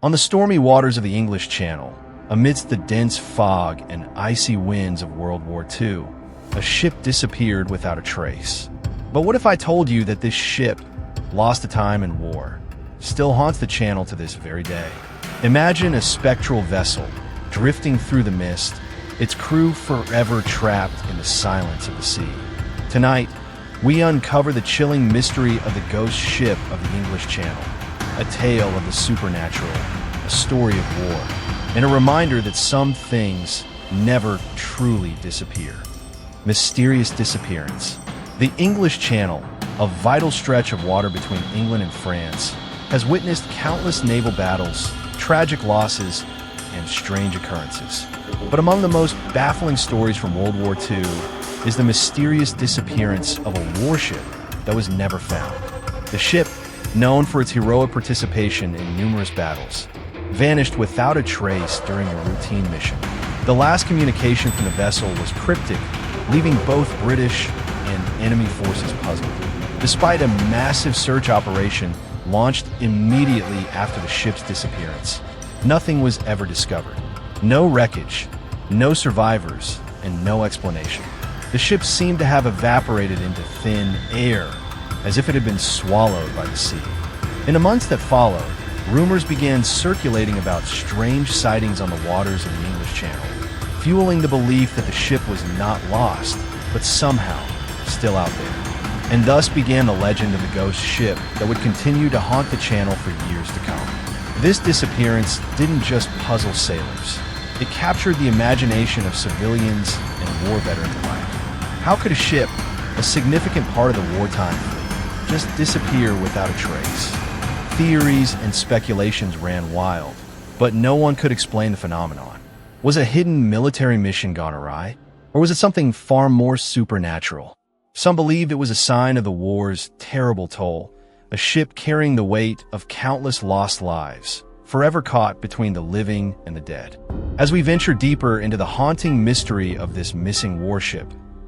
On the stormy waters of the English Channel, amidst the dense fog and icy winds of World War II, a ship disappeared without a trace. But what if I told you that this ship, lost to time and war, still haunts the channel to this very day? Imagine a spectral vessel drifting through the mist, its crew forever trapped in the silence of the sea. Tonight, we uncover the chilling mystery of the ghost ship of the English Channel, a tale of the supernatural, a story of war, and a reminder that some things never truly disappear. Mysterious disappearance. The English Channel, a vital stretch of water between England and France, has witnessed countless naval battles, tragic losses, and strange occurrences. But among the most baffling stories from World War II is the mysterious disappearance of a warship that was never found. The ship, known for its heroic participation in numerous battles, vanished without a trace during a routine mission. The last communication from the vessel was cryptic, leaving both British and enemy forces puzzled. Despite a massive search operation launched immediately after the ship's disappearance, nothing was ever discovered. No wreckage, no survivors, and no explanation. The ship seemed to have evaporated into thin air, as if it had been swallowed by the sea. In the months that followed, rumors began circulating about strange sightings on the waters of the English Channel, fueling the belief that the ship was not lost, but somehow still out there. And thus began the legend of the ghost ship that would continue to haunt the channel for years to come. This disappearance didn't just puzzle sailors. It captured the imagination of civilians and war veterans alike. How could a ship, a significant part of the wartime fleet, just disappear without a trace? Theories and speculations ran wild, but no one could explain the phenomenon. Was a hidden military mission gone awry? Or was it something far more supernatural? Some believed it was a sign of the war's terrible toll, a ship carrying the weight of countless lost lives, forever caught between the living and the dead. As we venture deeper into the haunting mystery of this missing warship,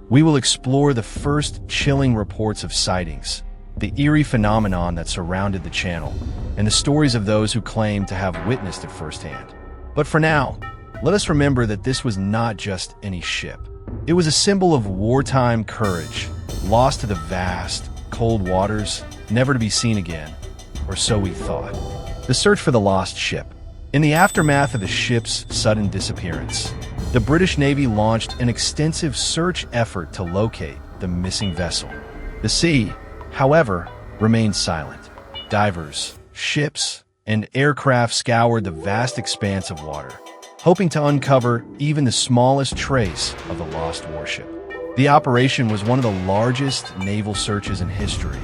we will explore the first chilling reports of sightings, the eerie phenomenon that surrounded the channel, and the stories of those who claim to have witnessed it firsthand. But for now, let us remember that this was not just any ship. It was a symbol of wartime courage, lost to the vast, cold waters, never to be seen again, or so we thought. The search for the lost ship. In the aftermath of the ship's sudden disappearance, the British Navy launched an extensive search effort to locate the missing vessel. The sea, however, remained silent. Divers, ships, and aircraft scoured the vast expanse of water, hoping to uncover even the smallest trace of the lost warship. The operation was one of the largest naval searches in history,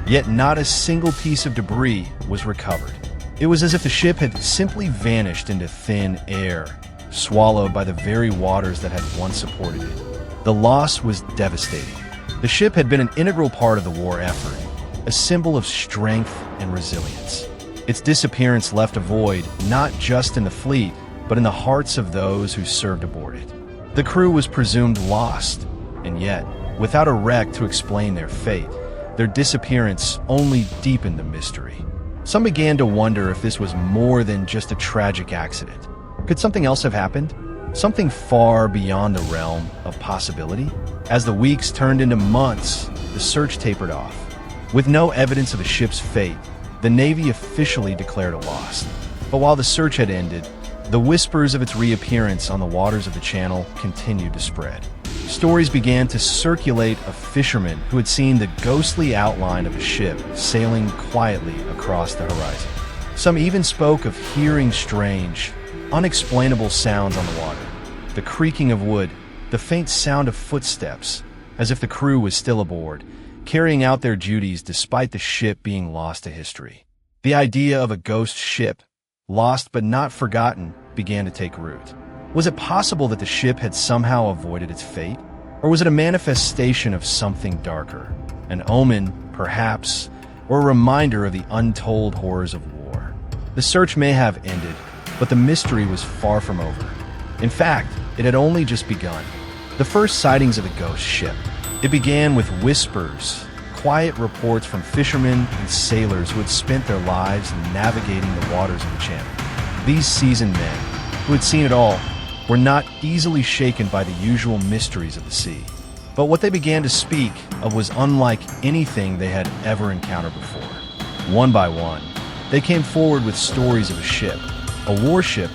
yet not a single piece of debris was recovered. It was as if the ship had simply vanished into thin air, swallowed by the very waters that had once supported it. The loss was devastating. The ship had been an integral part of the war effort, a symbol of strength and resilience. Its disappearance left a void not just in the fleet, but in the hearts of those who served aboard it. The crew was presumed lost, and yet, without a wreck to explain their fate, their disappearance only deepened the mystery. Some began to wonder if this was more than just a tragic accident. Could something else have happened? Something far beyond the realm of possibility? As the weeks turned into months, the search tapered off. With no evidence of the ship's fate, the Navy officially declared it lost. But while the search had ended, the whispers of its reappearance on the waters of the Channel continued to spread. Stories began to circulate of fishermen who had seen the ghostly outline of a ship sailing quietly across the horizon. Some even spoke of hearing strange, unexplainable sounds on the water, the creaking of wood, the faint sound of footsteps, as if the crew was still aboard, carrying out their duties despite the ship being lost to history. The idea of a ghost ship, lost but not forgotten, began to take root. Was it possible that the ship had somehow avoided its fate? Or was it a manifestation of something darker? An omen, perhaps, or a reminder of the untold horrors of war? The search may have ended, but the mystery was far from over. In fact, it had only just begun. The first sightings of the ghost ship. It began with whispers, quiet reports from fishermen and sailors who had spent their lives navigating the waters of the Channel. These seasoned men, who had seen it all, were not easily shaken by the usual mysteries of the sea. But what they began to speak of was unlike anything they had ever encountered before. One by one, they came forward with stories of a ship, a warship,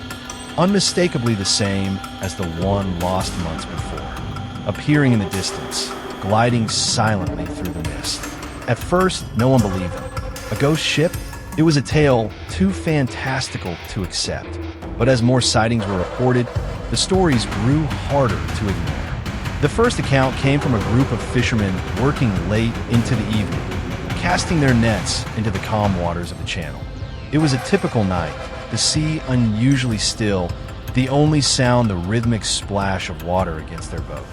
unmistakably the same as the one lost months before, appearing in the distance, gliding silently through the mist. At first, no one believed them. A ghost ship? It was a tale too fantastical to accept. But as more sightings were reported, the stories grew harder to ignore. The first account came from a group of fishermen working late into the evening, casting their nets into the calm waters of the channel. It was a typical night, the sea unusually still, the only sound the rhythmic splash of water against their boat.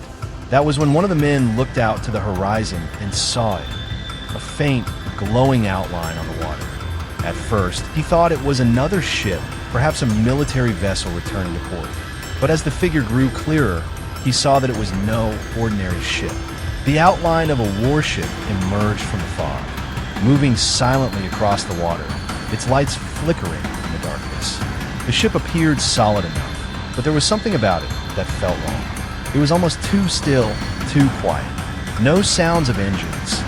That was when one of the men looked out to the horizon and saw it, a faint, glowing outline on the water. At first, he thought it was another ship, perhaps a military vessel returning to port. But as the figure grew clearer, he saw that it was no ordinary ship. The outline of a warship emerged from the fog, moving silently across the water, its lights flickering in the darkness. The ship appeared solid enough, but there was something about it that felt wrong. It was almost too still, too quiet. No sounds of engines,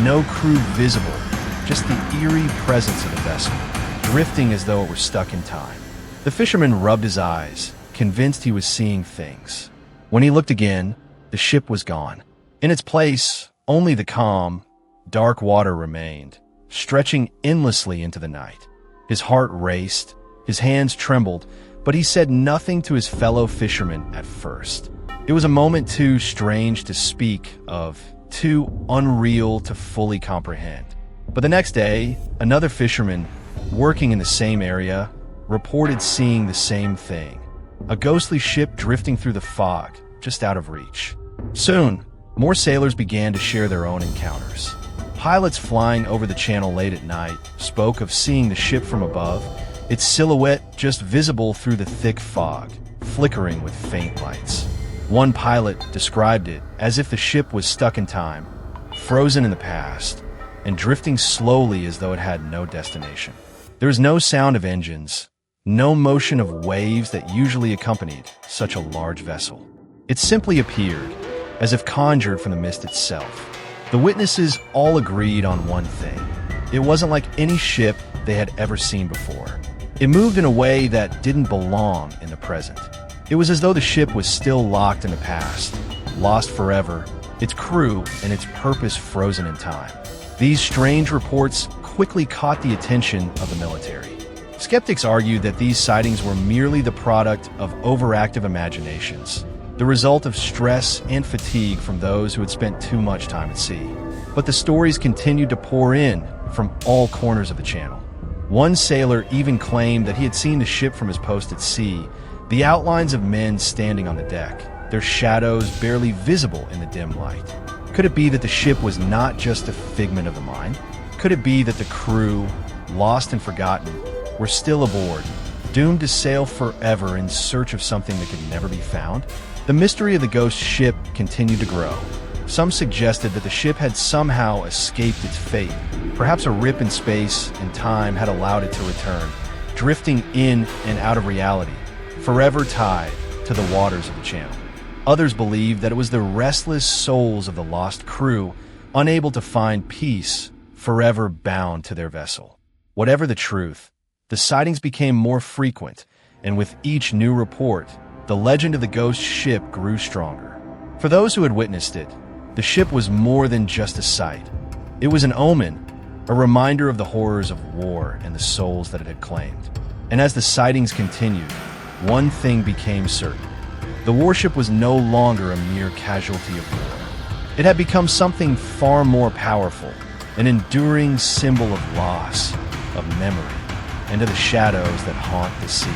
no crew visible, just the eerie presence of the vessel, drifting as though it were stuck in time. The fisherman rubbed his eyes, convinced he was seeing things. When he looked again, the ship was gone. In its place, only the calm, dark water remained, stretching endlessly into the night. His heart raced, his hands trembled, but he said nothing to his fellow fishermen at first. It was a moment too strange to speak of, too unreal to fully comprehend. But the next day, another fisherman, working in the same area, reported seeing the same thing. A ghostly ship drifting through the fog, just out of reach. Soon, more sailors began to share their own encounters. Pilots flying over the channel late at night spoke of seeing the ship from above, its silhouette just visible through the thick fog, flickering with faint lights. One pilot described it as if the ship was stuck in time, frozen in the past, and drifting slowly as though it had no destination. There was no sound of engines, no motion of waves that usually accompanied such a large vessel. It simply appeared, as if conjured from the mist itself. The witnesses all agreed on one thing. It wasn't like any ship they had ever seen before. It moved in a way that didn't belong in the present. It was as though the ship was still locked in the past, lost forever, its crew and its purpose frozen in time. These strange reports quickly caught the attention of the military. Skeptics argued that these sightings were merely the product of overactive imaginations, the result of stress and fatigue from those who had spent too much time at sea. But the stories continued to pour in from all corners of the channel. One sailor even claimed that he had seen the ship from his post at sea, the outlines of men standing on the deck, their shadows barely visible in the dim light. Could it be that the ship was not just a figment of the mind? Could it be that the crew, lost and forgotten, were still aboard, doomed to sail forever in search of something that could never be found? The mystery of the ghost ship continued to grow. Some suggested that the ship had somehow escaped its fate. Perhaps a rip in space and time had allowed it to return, drifting in and out of reality, forever tied to the waters of the channel. Others believed that it was the restless souls of the lost crew, unable to find peace, forever bound to their vessel. Whatever the truth, the sightings became more frequent, and with each new report, the legend of the ghost ship grew stronger. For those who had witnessed it, the ship was more than just a sight. It was an omen, a reminder of the horrors of war and the souls that it had claimed. And as the sightings continued, one thing became certain. The warship was no longer a mere casualty of war. It had become something far more powerful, an enduring symbol of loss, of memory, and of the shadows that haunt the sea.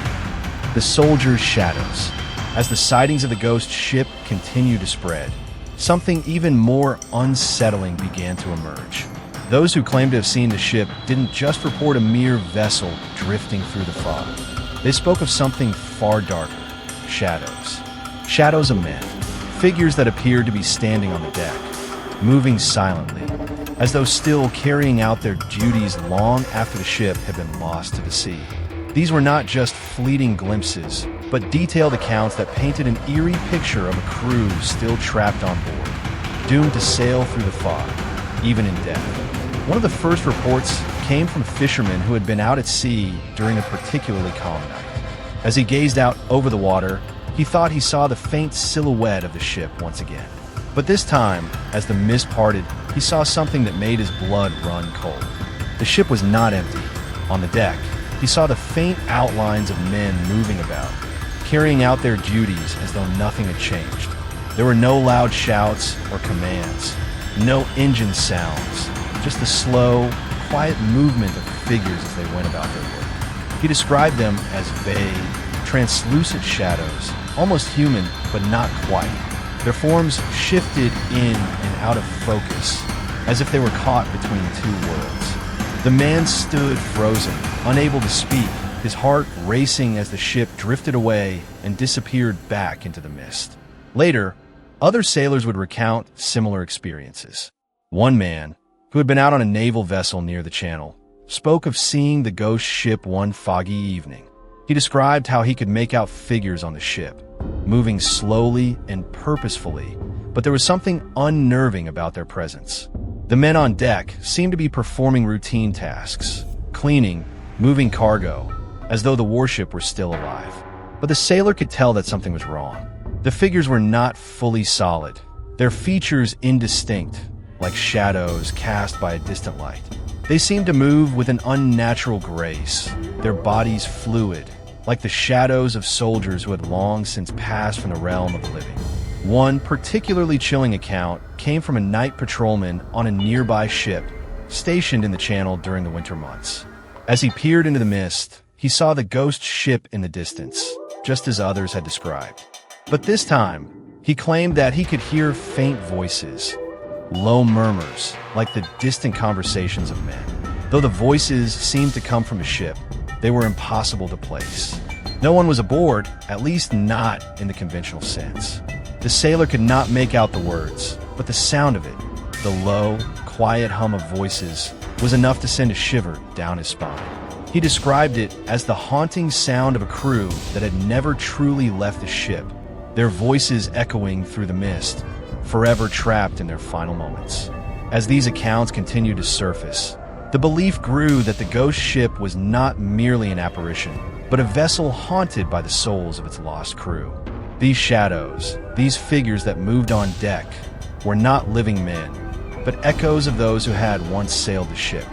The soldiers' shadows. As the sightings of the ghost ship continued to spread, something even more unsettling began to emerge. Those who claimed to have seen the ship didn't just report a mere vessel drifting through the fog. They spoke of something far darker, shadows. Shadows of men, figures that appeared to be standing on the deck, moving silently, as though still carrying out their duties long after the ship had been lost to the sea. These were not just fleeting glimpses, but detailed accounts that painted an eerie picture of a crew still trapped on board, doomed to sail through the fog, even in death. One of the first reports came from fishermen who had been out at sea during a particularly calm night. As he gazed out over the water, he thought he saw the faint silhouette of the ship once again. But this time, as the mist parted, he saw something that made his blood run cold. The ship was not empty. On the deck, he saw the faint outlines of men moving about, carrying out their duties as though nothing had changed. There were no loud shouts or commands, no engine sounds, just the slow, quiet movement of figures as they went about their work. He described them as vague, translucent shadows, almost human, but not quite. Their forms shifted in and out of focus, as if they were caught between two worlds. The man stood frozen, unable to speak, his heart racing as the ship drifted away and disappeared back into the mist. Later, other sailors would recount similar experiences. One man, who had been out on a naval vessel near the channel, spoke of seeing the ghost ship one foggy evening. He described how he could make out figures on the ship, moving slowly and purposefully, but there was something unnerving about their presence. The men on deck seemed to be performing routine tasks, cleaning, moving cargo, as though the warship were still alive. But the sailor could tell that something was wrong. The figures were not fully solid, their features indistinct, like shadows cast by a distant light. They seemed to move with an unnatural grace, their bodies fluid, like the shadows of soldiers who had long since passed from the realm of the living. One particularly chilling account came from a night patrolman on a nearby ship, stationed in the channel during the winter months. As he peered into the mist, he saw the ghost ship in the distance, just as others had described. But this time, he claimed that he could hear faint voices, low murmurs, like the distant conversations of men. Though the voices seemed to come from a ship, they were impossible to place. No one was aboard, at least not in the conventional sense. The sailor could not make out the words, but the sound of it, the low, quiet hum of voices, was enough to send a shiver down his spine. He described it as the haunting sound of a crew that had never truly left the ship, their voices echoing through the mist, forever trapped in their final moments. As these accounts continued to surface, the belief grew that the ghost ship was not merely an apparition, but a vessel haunted by the souls of its lost crew. These shadows, these figures that moved on deck, were not living men, but echoes of those who had once sailed the ship.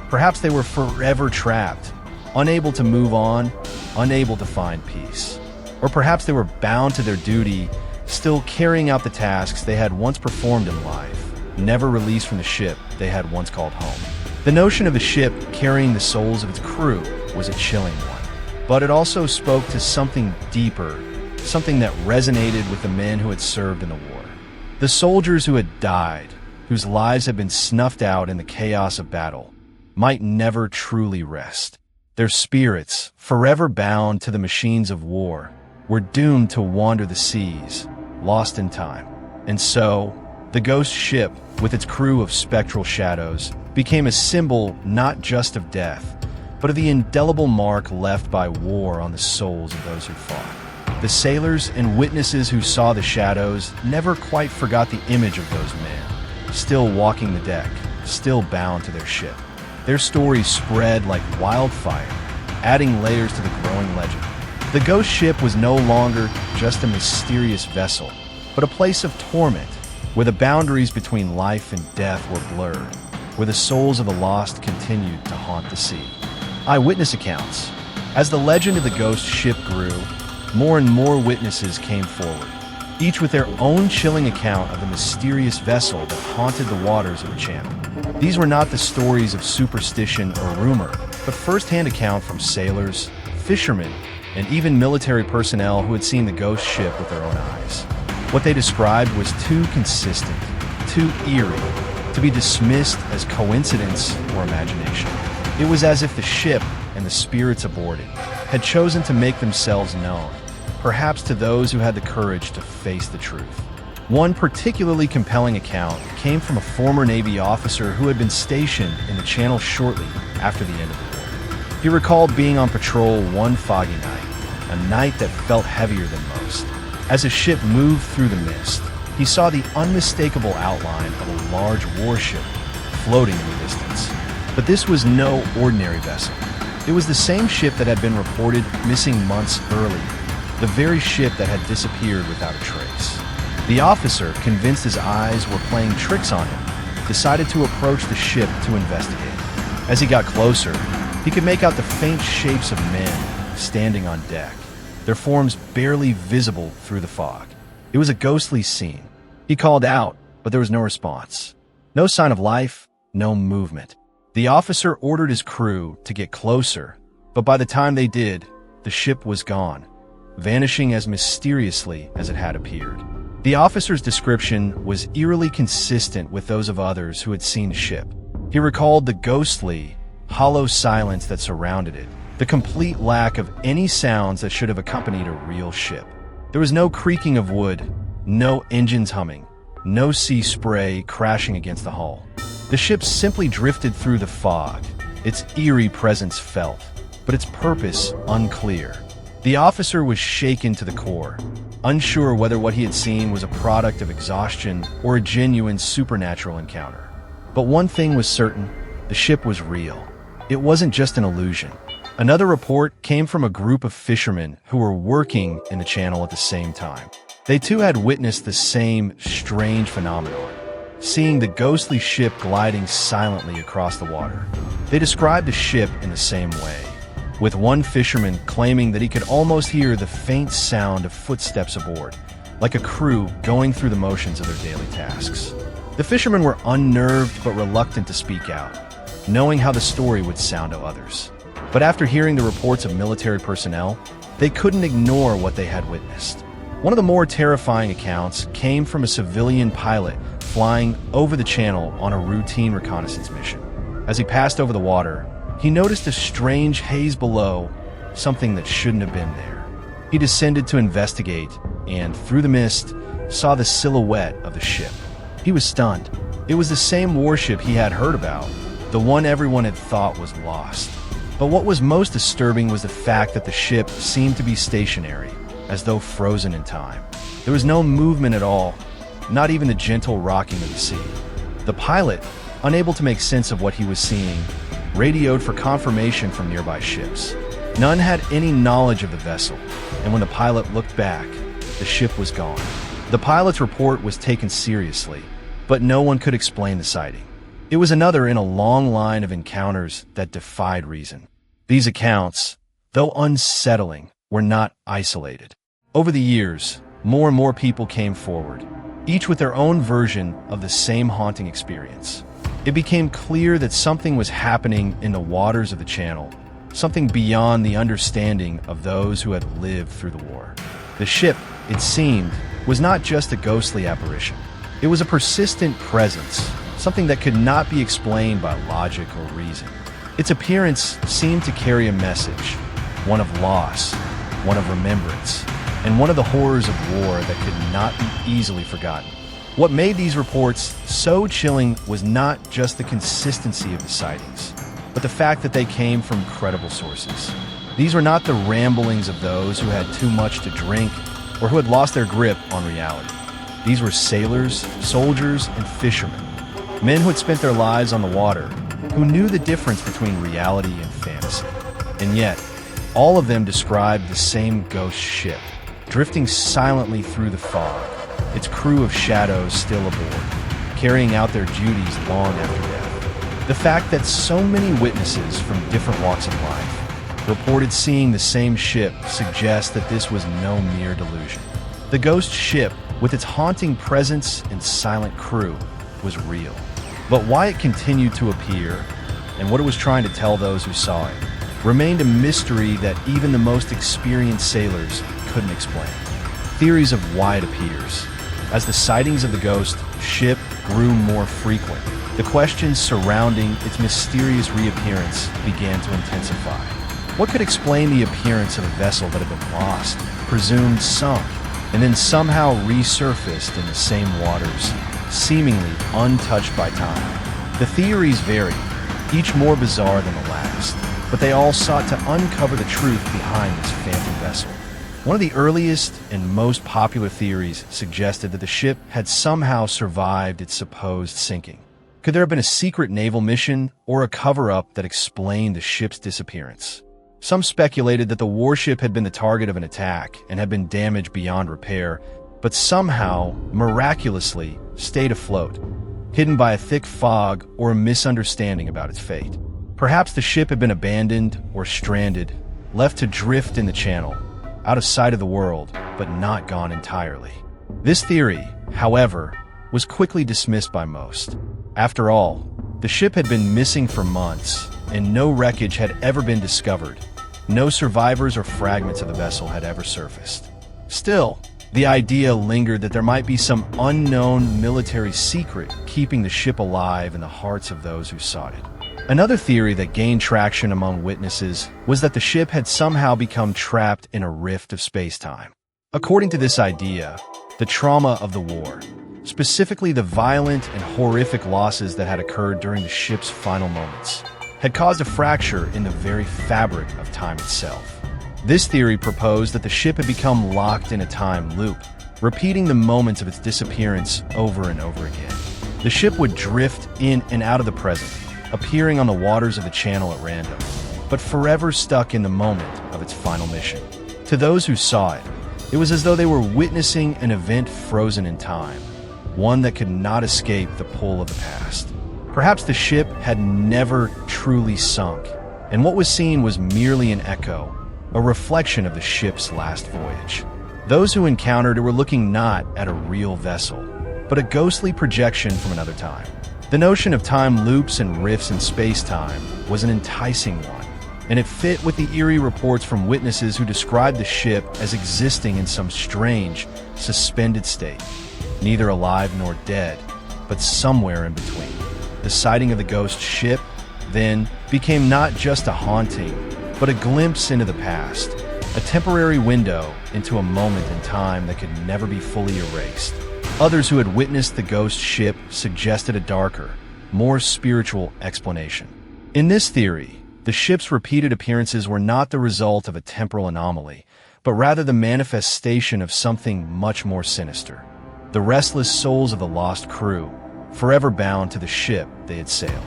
Perhaps they were forever trapped, unable to move on, unable to find peace. Or perhaps they were bound to their duty, still carrying out the tasks they had once performed in life, never released from the ship they had once called home. The notion of the ship carrying the souls of its crew was a chilling one, but it also spoke to something deeper, something that resonated with the men who had served in the war. The soldiers who had died, whose lives had been snuffed out in the chaos of battle, might never truly rest. Their spirits, forever bound to the machines of war, were doomed to wander the seas, lost in time. And so, the ghost ship, with its crew of spectral shadows, became a symbol not just of death, but of the indelible mark left by war on the souls of those who fought. The sailors and witnesses who saw the shadows never quite forgot the image of those men, still walking the deck, still bound to their ship. Their stories spread like wildfire, adding layers to the growing legend. The ghost ship was no longer just a mysterious vessel, but a place of torment, where the boundaries between life and death were blurred, where the souls of the lost continued to haunt the sea. Eyewitness accounts. As the legend of the ghost ship grew, more and more witnesses came forward, each with their own chilling account of the mysterious vessel that haunted the waters of the channel. These were not the stories of superstition or rumor, but first-hand account from sailors, fishermen, and even military personnel who had seen the ghost ship with their own eyes. What they described was too consistent, too eerie, to be dismissed as coincidence or imagination. It was as if the ship and the spirits aboard it had chosen to make themselves known, perhaps to those who had the courage to face the truth. One particularly compelling account came from a former Navy officer who had been stationed in the channel shortly after the end of the war. He recalled being on patrol one foggy night, a night that felt heavier than most. As his ship moved through the mist, he saw the unmistakable outline of a large warship floating in the distance. But this was no ordinary vessel. It was the same ship that had been reported missing months earlier, the very ship that had disappeared without a trace. The officer, convinced his eyes were playing tricks on him, decided to approach the ship to investigate. As he got closer, he could make out the faint shapes of men standing on deck, their forms barely visible through the fog. It was a ghostly scene. He called out, but there was no response. No sign of life, no movement. The officer ordered his crew to get closer, but by the time they did, the ship was gone, vanishing as mysteriously as it had appeared. The officer's description was eerily consistent with those of others who had seen the ship. He recalled the ghostly, hollow silence that surrounded it, the complete lack of any sounds that should have accompanied a real ship. There was no creaking of wood, no engines humming, no sea spray crashing against the hull. The ship simply drifted through the fog, its eerie presence felt, but its purpose unclear. The officer was shaken to the core, unsure whether what he had seen was a product of exhaustion or a genuine supernatural encounter. But one thing was certain, the ship was real. It wasn't just an illusion. Another report came from a group of fishermen who were working in the channel at the same time. They too had witnessed the same strange phenomenon, seeing the ghostly ship gliding silently across the water. They described the ship in the same way, with one fisherman claiming that he could almost hear the faint sound of footsteps aboard, like a crew going through the motions of their daily tasks. The fishermen were unnerved but reluctant to speak out, knowing how the story would sound to others. But after hearing the reports of military personnel, they couldn't ignore what they had witnessed. One of the more terrifying accounts came from a civilian pilot flying over the channel on a routine reconnaissance mission. As he passed over the water, he noticed a strange haze below, something that shouldn't have been there. He descended to investigate, and through the mist, saw the silhouette of the ship. He was stunned. It was the same warship he had heard about, the one everyone had thought was lost. But what was most disturbing was the fact that the ship seemed to be stationary, as though frozen in time. There was no movement at all, not even the gentle rocking of the sea. The pilot, unable to make sense of what he was seeing, radioed for confirmation from nearby ships. None had any knowledge of the vessel, and when the pilot looked back, the ship was gone. The pilot's report was taken seriously, but no one could explain the sighting. It was another in a long line of encounters that defied reason. These accounts, though unsettling, were not isolated. Over the years, more and more people came forward, each with their own version of the same haunting experience. It became clear that something was happening in the waters of the channel, something beyond the understanding of those who had lived through the war. The ship, it seemed, was not just a ghostly apparition. It was a persistent presence, something that could not be explained by logic or reason. Its appearance seemed to carry a message, one of loss, one of remembrance, and one of the horrors of war that could not be easily forgotten. What made these reports so chilling was not just the consistency of the sightings, but the fact that they came from credible sources. These were not the ramblings of those who had too much to drink or who had lost their grip on reality. These were sailors, soldiers, and fishermen, men who had spent their lives on the water, who knew the difference between reality and fantasy. And yet, all of them described the same ghost ship, drifting silently through the fog, its crew of shadows still aboard, carrying out their duties long after death. The fact that so many witnesses from different walks of life reported seeing the same ship suggests that this was no mere delusion. The ghost ship, with its haunting presence and silent crew, was real. But why it continued to appear, and what it was trying to tell those who saw it, remained a mystery that even the most experienced sailors couldn't explain. Theories of why it appears. As the sightings of the ghost ship grew more frequent, the questions surrounding its mysterious reappearance began to intensify. What could explain the appearance of a vessel that had been lost, presumed sunk, and then somehow resurfaced in the same waters, seemingly untouched by time? The theories varied, each more bizarre than the last. but they all sought to uncover the truth behind this phantom vessel. One of the earliest and most popular theories suggested that the ship had somehow survived its supposed sinking. Could there have been a secret naval mission or a cover-up that explained the ship's disappearance? Some speculated that the warship had been the target of an attack and had been damaged beyond repair, but somehow, miraculously, stayed afloat, hidden by a thick fog or a misunderstanding about its fate. Perhaps the ship had been abandoned or stranded, left to drift in the channel, out of sight of the world, but not gone entirely. This theory, however, was quickly dismissed by most. After all, the ship had been missing for months, and no wreckage had ever been discovered. No survivors or fragments of the vessel had ever surfaced. Still, the idea lingered that there might be some unknown military secret keeping the ship alive in the hearts of those who sought it. Another theory that gained traction among witnesses was that the ship had somehow become trapped in a rift of space-time. According to this idea, the trauma of the war, specifically the violent and horrific losses that had occurred during the ship's final moments, had caused a fracture in the very fabric of time itself. This theory proposed that the ship had become locked in a time loop, repeating the moments of its disappearance over and over again. The ship would drift in and out of the present, appearing on the waters of the channel at random, but forever stuck in the moment of its final mission. To those who saw it, it was as though they were witnessing an event frozen in time, one that could not escape the pull of the past. Perhaps the ship had never truly sunk, and what was seen was merely an echo, a reflection of the ship's last voyage. Those who encountered it were looking not at a real vessel, but a ghostly projection from another time. The notion of time loops and rifts in space-time was an enticing one, and it fit with the eerie reports from witnesses who described the ship as existing in some strange, suspended state, neither alive nor dead, but somewhere in between. The sighting of the ghost ship, then, became not just a haunting, but a glimpse into the past, a temporary window into a moment in time that could never be fully erased. Others who had witnessed the ghost ship suggested a darker, more spiritual explanation. In this theory, the ship's repeated appearances were not the result of a temporal anomaly, but rather the manifestation of something much more sinister. The restless souls of the lost crew, forever bound to the ship they had sailed.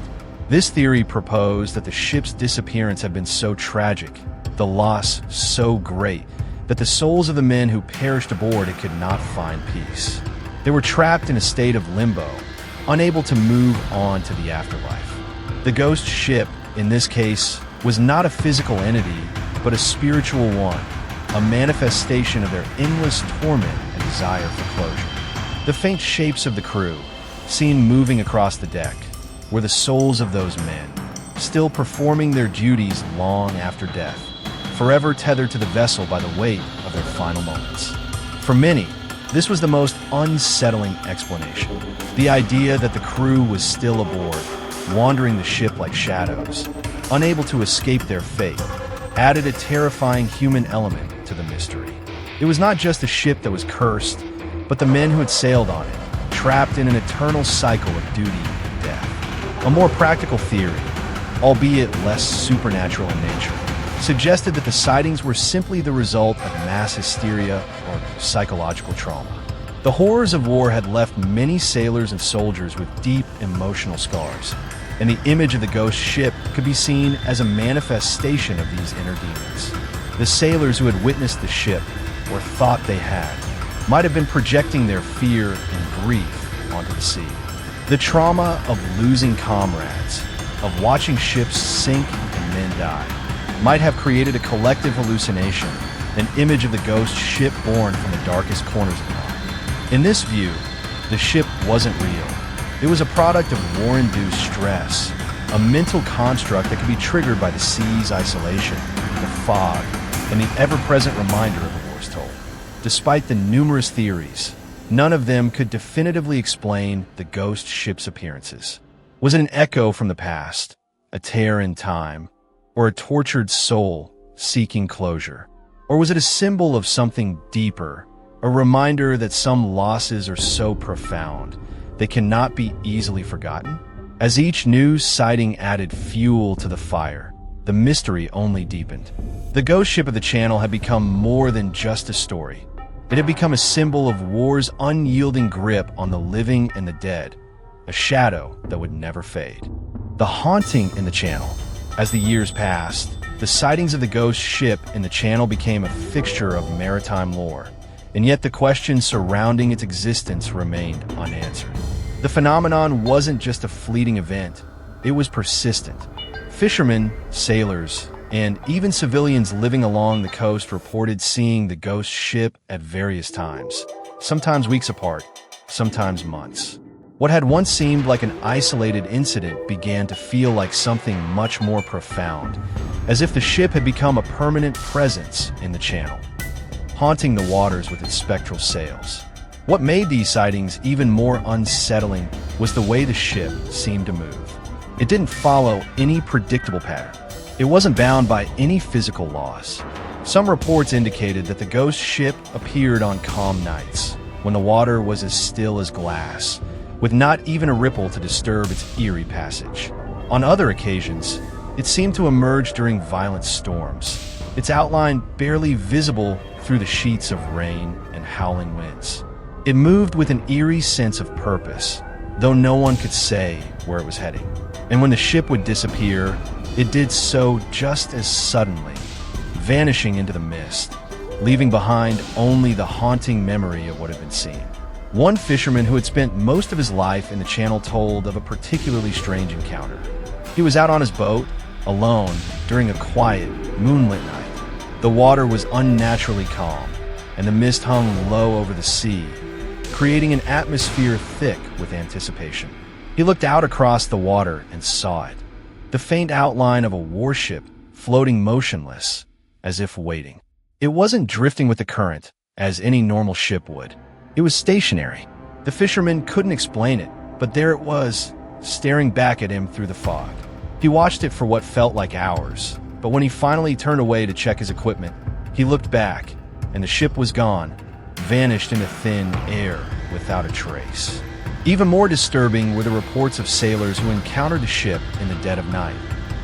This theory proposed that the ship's disappearance had been so tragic, the loss so great, that the souls of the men who perished aboard it could not find peace. They were trapped in a state of limbo, unable to move on to the afterlife. The ghost ship, in this case, was not a physical entity, but a spiritual one, a manifestation of their endless torment and desire for closure. The faint shapes of the crew, seen moving across the deck, were the souls of those men, still performing their duties long after death, forever tethered to the vessel by the weight of their final moments. For many, this was the most unsettling explanation. The idea that the crew was still aboard, wandering the ship like shadows, unable to escape their fate, added a terrifying human element to the mystery. It was not just the ship that was cursed, but the men who had sailed on it, trapped in an eternal cycle of duty and death. A more practical theory, albeit less supernatural in nature, suggested that the sightings were simply the result of mass hysteria or psychological trauma. The horrors of war had left many sailors and soldiers with deep emotional scars, and the image of the ghost ship could be seen as a manifestation of these inner demons. The sailors who had witnessed the ship, or thought they had, might have been projecting their fear and grief onto the sea. The trauma of losing comrades, of watching ships sink and men die, might have created a collective hallucination, an image of the ghost ship born from the darkest corners of mind. In this view, the ship wasn't real. It was a product of war-induced stress, a mental construct that could be triggered by the sea's isolation, the fog, and the ever-present reminder of the war's toll. Despite the numerous theories, none of them could definitively explain the ghost ship's appearances. Was it an echo from the past, a tear in time, or a tortured soul seeking closure? Or was it a symbol of something deeper, a reminder that some losses are so profound they cannot be easily forgotten? As each new sighting added fuel to the fire, the mystery only deepened. The ghost ship of the Channel had become more than just a story. It had become a symbol of war's unyielding grip on the living and the dead, a shadow that would never fade. The haunting in the Channel. As the years passed, the sightings of the ghost ship in the Channel became a fixture of maritime lore, and yet the questions surrounding its existence remained unanswered. The phenomenon wasn't just a fleeting event, it was persistent. Fishermen, sailors, and even civilians living along the coast reported seeing the ghost ship at various times, sometimes weeks apart, sometimes months. What had once seemed like an isolated incident began to feel like something much more profound, as if the ship had become a permanent presence in the Channel, haunting the waters with its spectral sails. What made these sightings even more unsettling was the way the ship seemed to move. It didn't follow any predictable pattern. It wasn't bound by any physical laws. Some reports indicated that the ghost ship appeared on calm nights, when the water was as still as glass, with not even a ripple to disturb its eerie passage. On other occasions, it seemed to emerge during violent storms, its outline barely visible through the sheets of rain and howling winds. It moved with an eerie sense of purpose, though no one could say where it was heading. And when the ship would disappear, it did so just as suddenly, vanishing into the mist, leaving behind only the haunting memory of what had been seen. One fisherman who had spent most of his life in the Channel told of a particularly strange encounter. He was out on his boat, alone, during a quiet, moonlit night. The water was unnaturally calm, and the mist hung low over the sea, creating an atmosphere thick with anticipation. He looked out across the water and saw it, the faint outline of a warship floating motionless, as if waiting. It wasn't drifting with the current, as any normal ship would. It was stationary. The fisherman couldn't explain it, but there it was, staring back at him through the fog. He watched it for what felt like hours, but when he finally turned away to check his equipment, he looked back, and the ship was gone, vanished into thin air without a trace. Even more disturbing were the reports of sailors who encountered the ship in the dead of night,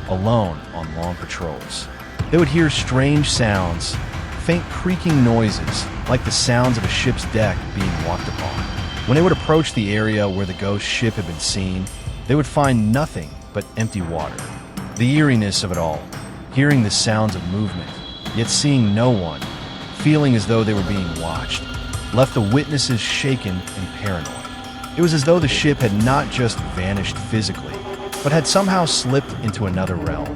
alone on long patrols. They would hear strange sounds, faint creaking noises, like the sounds of a ship's deck being walked upon. When they would approach the area where the ghost ship had been seen, they would find nothing but empty water. The eeriness of it all, hearing the sounds of movement, yet seeing no one, feeling as though they were being watched, left the witnesses shaken and paranoid. It was as though the ship had not just vanished physically, but had somehow slipped into another realm,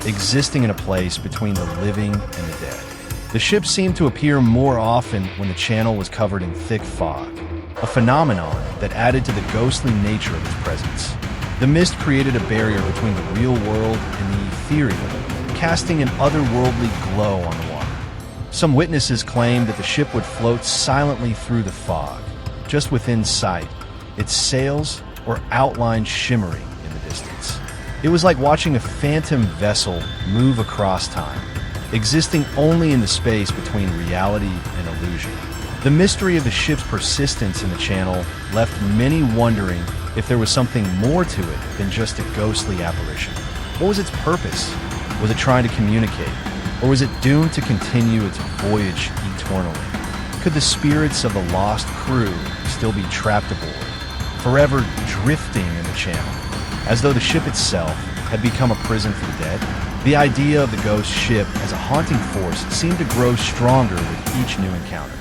existing in a place between the living and the dead. The ship seemed to appear more often when the Channel was covered in thick fog, a phenomenon that added to the ghostly nature of its presence. The mist created a barrier between the real world and the ethereal, casting an otherworldly glow on the water. Some witnesses claimed that the ship would float silently through the fog, just within sight, its sails or outline shimmering in the distance. It was like watching a phantom vessel move across time, existing only in the space between reality and illusion. The mystery of the ship's persistence in the Channel left many wondering if there was something more to it than just a ghostly apparition. What was its purpose? Was it trying to communicate? Or was it doomed to continue its voyage eternally? Could the spirits of the lost crew still be trapped aboard, forever drifting in the Channel, as though the ship itself had become a prison for the dead? The idea of the ghost ship as a haunting force seemed to grow stronger with each new encounter.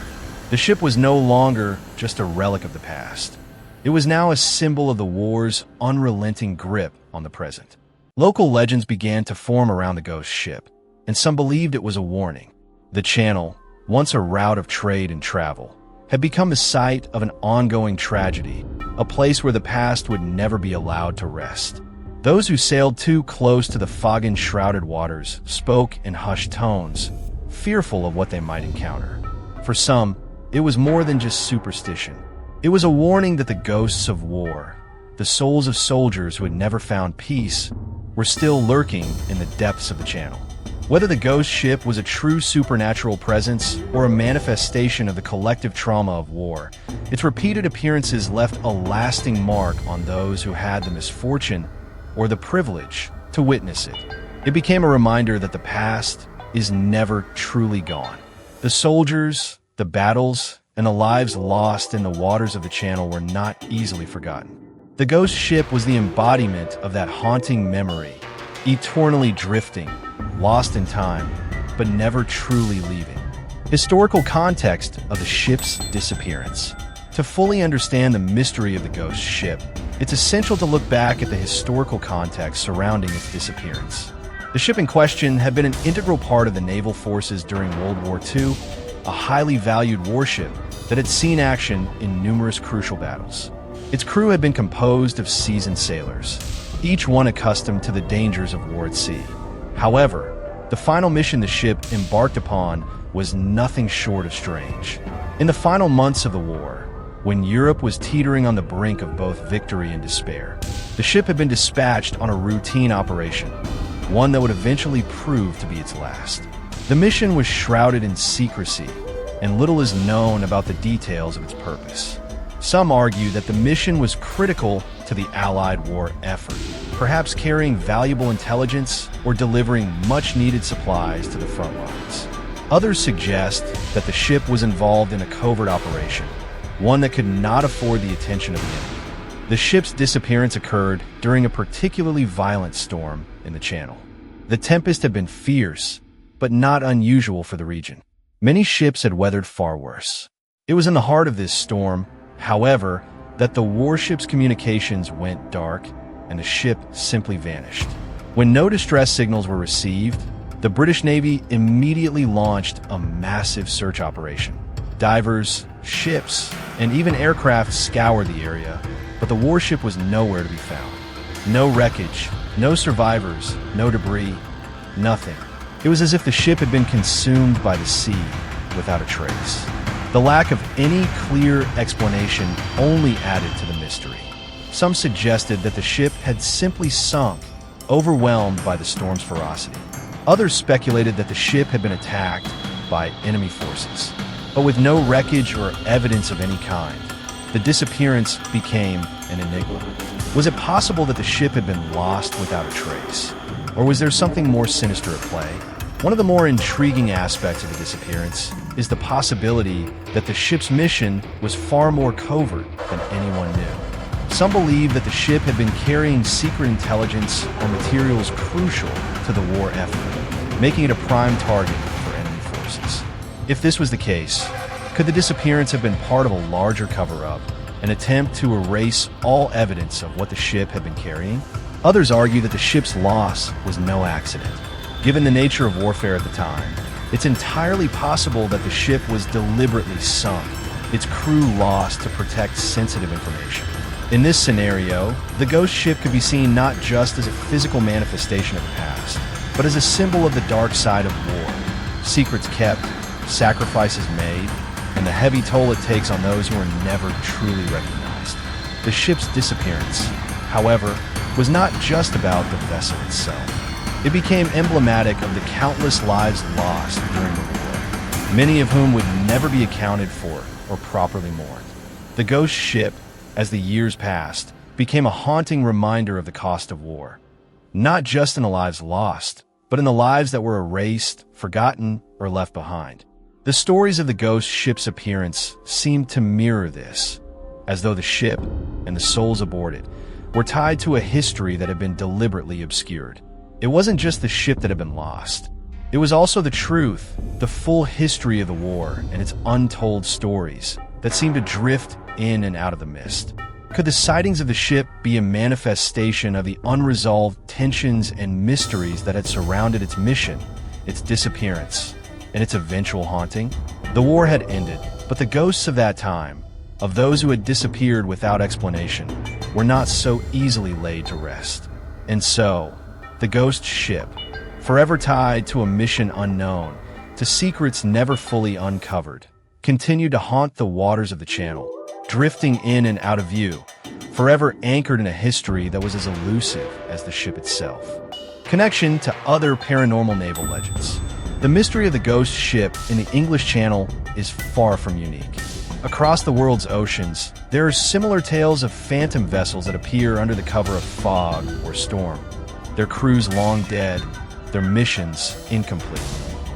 The ship was no longer just a relic of the past. It was now a symbol of the war's unrelenting grip on the present. Local legends began to form around the ghost ship, and some believed it was a warning. The Channel, once a route of trade and travel, had become the site of an ongoing tragedy, a place where the past would never be allowed to rest. Those who sailed too close to the fog-enshrouded waters spoke in hushed tones, fearful of what they might encounter. For some, it was more than just superstition. It was a warning that the ghosts of war, the souls of soldiers who had never found peace, were still lurking in the depths of the Channel. Whether the ghost ship was a true supernatural presence or a manifestation of the collective trauma of war, its repeated appearances left a lasting mark on those who had the misfortune or the privilege to witness it. It became a reminder that the past is never truly gone. The soldiers, the battles, and the lives lost in the waters of the Channel were not easily forgotten. The ghost ship was the embodiment of that haunting memory, eternally drifting, lost in time, but never truly leaving. Historical context of the ship's disappearance. To fully understand the mystery of the ghost ship, it's essential to look back at the historical context surrounding its disappearance. The ship in question had been an integral part of the naval forces during World War II, a highly valued warship that had seen action in numerous crucial battles. Its crew had been composed of seasoned sailors, each one accustomed to the dangers of war at sea. However, the final mission the ship embarked upon was nothing short of strange. In the final months of the war, when Europe was teetering on the brink of both victory and despair, the ship had been dispatched on a routine operation, one that would eventually prove to be its last. The mission was shrouded in secrecy, and little is known about the details of its purpose. Some argue that the mission was critical to the Allied war effort, perhaps carrying valuable intelligence or delivering much-needed supplies to the front lines. Others suggest that the ship was involved in a covert operation, one that could not afford the attention of the enemy. The ship's disappearance occurred during a particularly violent storm in the Channel. The tempest had been fierce, but not unusual for the region. Many ships had weathered far worse. It was in the heart of this storm, however, that the warship's communications went dark and the ship simply vanished. When no distress signals were received, the British Navy immediately launched a massive search operation. Divers, ships, and even aircraft scoured the area, but the warship was nowhere to be found. No wreckage, no survivors, no debris, nothing. It was as if the ship had been consumed by the sea without a trace. The lack of any clear explanation only added to the mystery. Some suggested that the ship had simply sunk, overwhelmed by the storm's ferocity. Others speculated that the ship had been attacked by enemy forces. But with no wreckage or evidence of any kind, the disappearance became an enigma. Was it possible that the ship had been lost without a trace? Or was there something more sinister at play? One of the more intriguing aspects of the disappearance is the possibility that the ship's mission was far more covert than anyone knew. Some believe that the ship had been carrying secret intelligence or materials crucial to the war effort, making it a prime target for enemy forces. If this was the case, could the disappearance have been part of a larger cover-up, an attempt to erase all evidence of what the ship had been carrying? Others argue that the ship's loss was no accident. Given the nature of warfare at the time, it's entirely possible that the ship was deliberately sunk, its crew lost to protect sensitive information. In this scenario, the ghost ship could be seen not just as a physical manifestation of the past, but as a symbol of the dark side of war. Secrets kept, sacrifices made, and the heavy toll it takes on those who are never truly recognized. The ship's disappearance, however, was not just about the vessel itself. It became emblematic of the countless lives lost during the war, many of whom would never be accounted for or properly mourned. The ghost ship, as the years passed, became a haunting reminder of the cost of war, not just in the lives lost, but in the lives that were erased, forgotten, or left behind. The stories of the ghost ship's appearance seemed to mirror this, as though the ship and the souls aboard it were tied to a history that had been deliberately obscured. It wasn't just the ship that had been lost. It was also the truth, the full history of the war and its untold stories that seemed to drift in and out of the mist. Could the sightings of the ship be a manifestation of the unresolved tensions and mysteries that had surrounded its mission, its disappearance, and its eventual haunting? The war had ended, but the ghosts of that time, of those who had disappeared without explanation, were not so easily laid to rest. And so, the ghost ship, forever tied to a mission unknown, to secrets never fully uncovered, continued to haunt the waters of the Channel, drifting in and out of view, forever anchored in a history that was as elusive as the ship itself. Connection to other paranormal naval legends. The mystery of the ghost ship in the English Channel is far from unique. Across the world's oceans, there are similar tales of phantom vessels that appear under the cover of fog or storm, their crews long dead, their missions incomplete.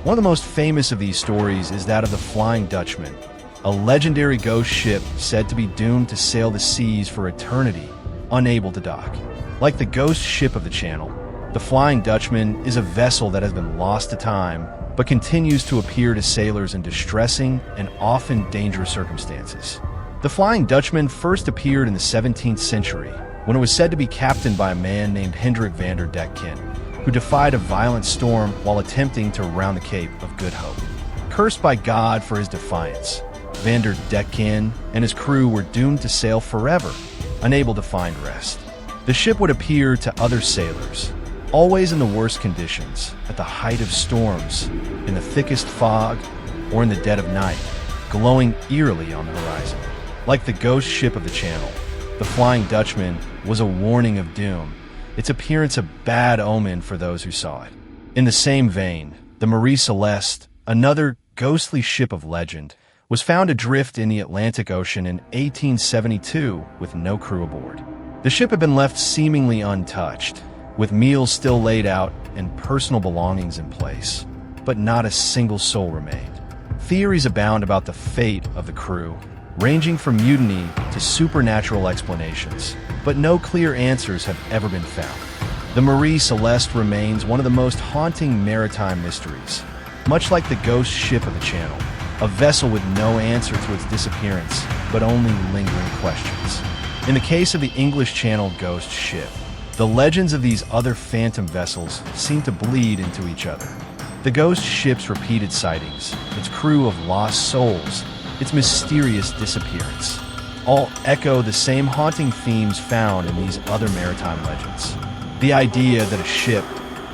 One of the most famous of these stories is that of the Flying Dutchman, a legendary ghost ship said to be doomed to sail the seas for eternity, unable to dock. Like the ghost ship of the Channel, the Flying Dutchman is a vessel that has been lost to time, but continues to appear to sailors in distressing and often dangerous circumstances. The Flying Dutchman first appeared in the 17th century, when it was said to be captained by a man named Hendrik van der Decken, who defied a violent storm while attempting to round the Cape of Good Hope. Cursed by God for his defiance, van der Decken and his crew were doomed to sail forever, unable to find rest. The ship would appear to other sailors, always in the worst conditions, at the height of storms, in the thickest fog, or in the dead of night, glowing eerily on the horizon. Like the ghost ship of the Channel, the Flying Dutchman was a warning of doom, its appearance a bad omen for those who saw it. In the same vein, the Marie Celeste, another ghostly ship of legend, was found adrift in the Atlantic Ocean in 1872 with no crew aboard. The ship had been left seemingly untouched, with meals still laid out and personal belongings in place, but not a single soul remained. Theories abound about the fate of the crew, ranging from mutiny to supernatural explanations, but no clear answers have ever been found. The Marie Celeste remains one of the most haunting maritime mysteries. Much like the ghost ship of the Channel, a vessel with no answer to its disappearance, but only lingering questions. In the case of the English Channel ghost ship, the legends of these other phantom vessels seem to bleed into each other. The ghost ship's repeated sightings, its crew of lost souls, its mysterious disappearance, all echo the same haunting themes found in these other maritime legends. The idea that a ship,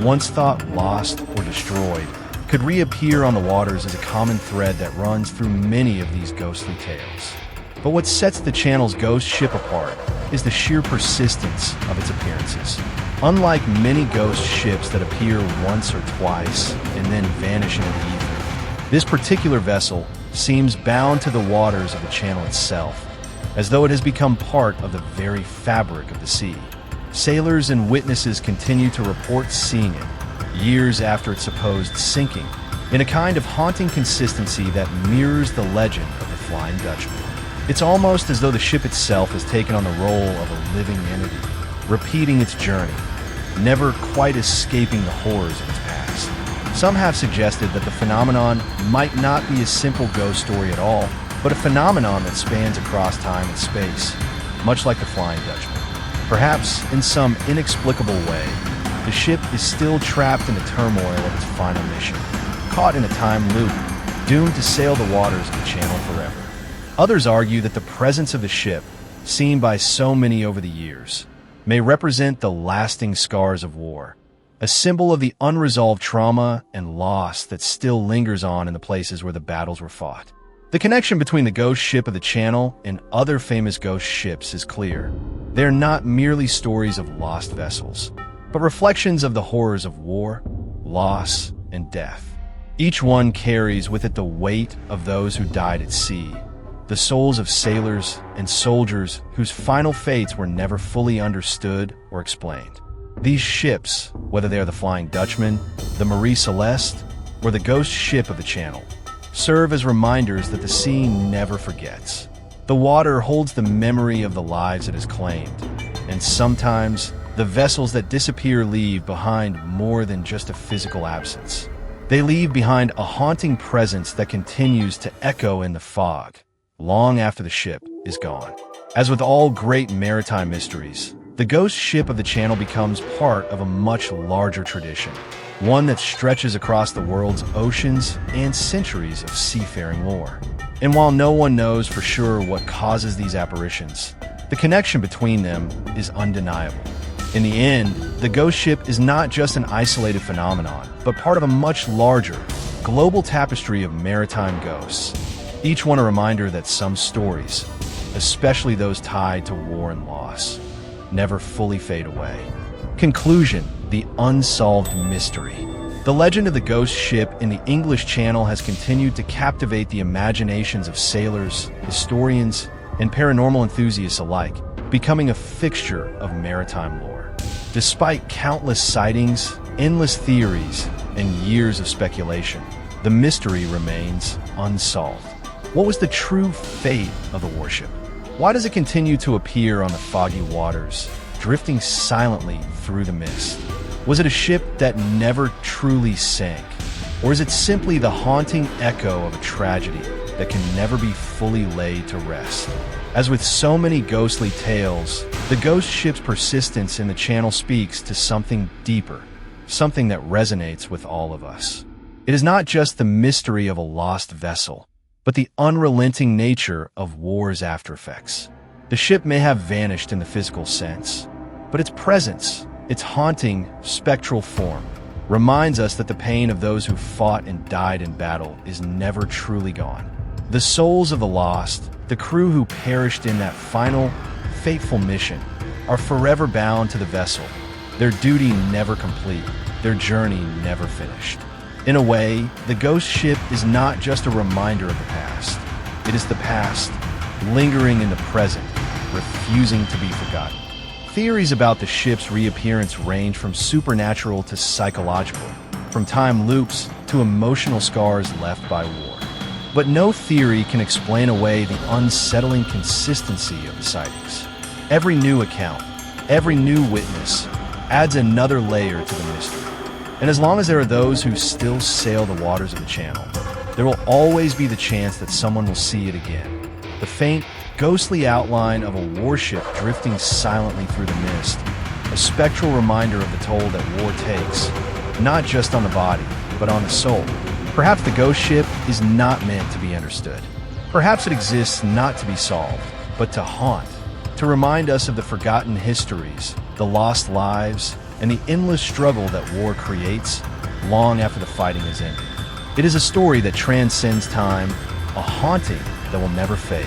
once thought lost or destroyed, could reappear on the waters is a common thread that runs through many of these ghostly tales. But what sets the Channel's ghost ship apart is the sheer persistence of its appearances. Unlike many ghost ships that appear once or twice and then vanish into the ether, this particular vessel seems bound to the waters of the Channel itself, as though it has become part of the very fabric of the sea. Sailors and witnesses continue to report seeing it, years after its supposed sinking, in a kind of haunting consistency that mirrors the legend of the Flying Dutchman. It's almost as though the ship itself has taken on the role of a living entity, repeating its journey, never quite escaping the horrors of its past. Some have suggested that the phenomenon might not be a simple ghost story at all, but a phenomenon that spans across time and space, much like the Flying Dutchman. Perhaps, in some inexplicable way, the ship is still trapped in the turmoil of its final mission, caught in a time loop, doomed to sail the waters of the Channel forever. Others argue that the presence of the ship, seen by so many over the years, may represent the lasting scars of war, a symbol of the unresolved trauma and loss that still lingers on in the places where the battles were fought. The connection between the ghost ship of the Channel and other famous ghost ships is clear. They are not merely stories of lost vessels, but reflections of the horrors of war, loss, and death. Each one carries with it the weight of those who died at sea, the souls of sailors and soldiers whose final fates were never fully understood or explained. These ships, whether they are the Flying Dutchman, the Marie Celeste, or the ghost ship of the Channel, serve as reminders that the sea never forgets. The water holds the memory of the lives it has claimed, and sometimes the vessels that disappear leave behind more than just a physical absence. They leave behind a haunting presence that continues to echo in the fog, long after the ship is gone. As with all great maritime mysteries, the ghost ship of the Channel becomes part of a much larger tradition, one that stretches across the world's oceans and centuries of seafaring lore. And while no one knows for sure what causes these apparitions, the connection between them is undeniable. In the end, the ghost ship is not just an isolated phenomenon, but part of a much larger, global tapestry of maritime ghosts, each one a reminder that some stories, especially those tied to war and loss, never fully fade away. Conclusion: the unsolved mystery. The legend of the ghost ship in the English Channel has continued to captivate the imaginations of sailors, historians, and paranormal enthusiasts alike, becoming a fixture of maritime lore. Despite countless sightings endless theories and years of speculation, the mystery remains unsolved. What was the true fate of the warship? Why does it continue to appear on the foggy waters, drifting silently through the mist? Was it a ship that never truly sank? Or is it simply the haunting echo of a tragedy that can never be fully laid to rest? As with so many ghostly tales, the ghost ship's persistence in the channel speaks to something deeper, something that resonates with all of us. It is not just the mystery of a lost vessel, but the unrelenting nature of war's aftereffects. The ship may have vanished in the physical sense, but its presence, its haunting, spectral form, reminds us that the pain of those who fought and died in battle is never truly gone. The souls of the lost, the crew who perished in that final, fateful mission, are forever bound to the vessel, their duty never complete, their journey never finished. In a way, the ghost ship is not just a reminder of the past. It is the past, lingering in the present, refusing to be forgotten. Theories about the ship's reappearance range from supernatural to psychological, from time loops to emotional scars left by war. But no theory can explain away the unsettling consistency of the sightings. Every new account, every new witness, adds another layer to the mystery. And as long as there are those who still sail the waters of the channel, there will always be the chance that someone will see it again. The faint, ghostly outline of a warship drifting silently through the mist, a spectral reminder of the toll that war takes, not just on the body, but on the soul. Perhaps the ghost ship is not meant to be understood. Perhaps it exists not to be solved, but to haunt, to remind us of the forgotten histories, the lost lives, and the endless struggle that war creates long after the fighting is ended. It is a story that transcends time, a haunting that will never fade.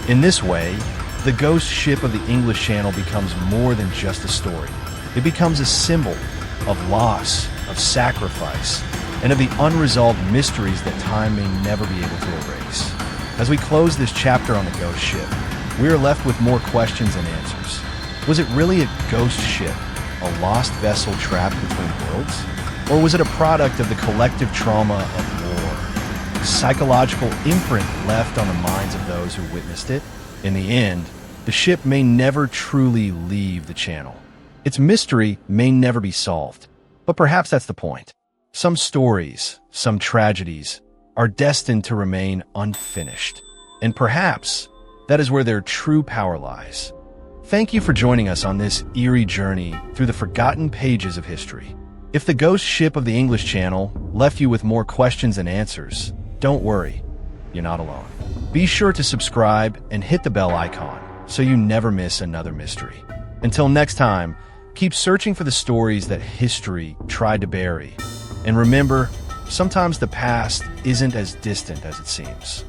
In this way, the ghost ship of the English Channel becomes more than just a story. It becomes a symbol of loss, of sacrifice, and of the unresolved mysteries that time may never be able to erase. As we close this chapter on the ghost ship, we are left with more questions and answers. Was it really a ghost ship, a lost vessel trapped between worlds? Or was it a product of the collective trauma of war, a psychological imprint left on the minds of those who witnessed it? In the end, the ship may never truly leave the channel. Its mystery may never be solved, but perhaps that's the point. Some stories, some tragedies, are destined to remain unfinished, and perhaps that is where their true power lies. Thank you for joining us on this eerie journey through the forgotten pages of history. If the ghost ship of the English Channel left you with more questions than answers, don't worry, you're not alone. Be sure to subscribe and hit the bell icon so you never miss another mystery. Until next time, keep searching for the stories that history tried to bury. And remember, sometimes the past isn't as distant as it seems.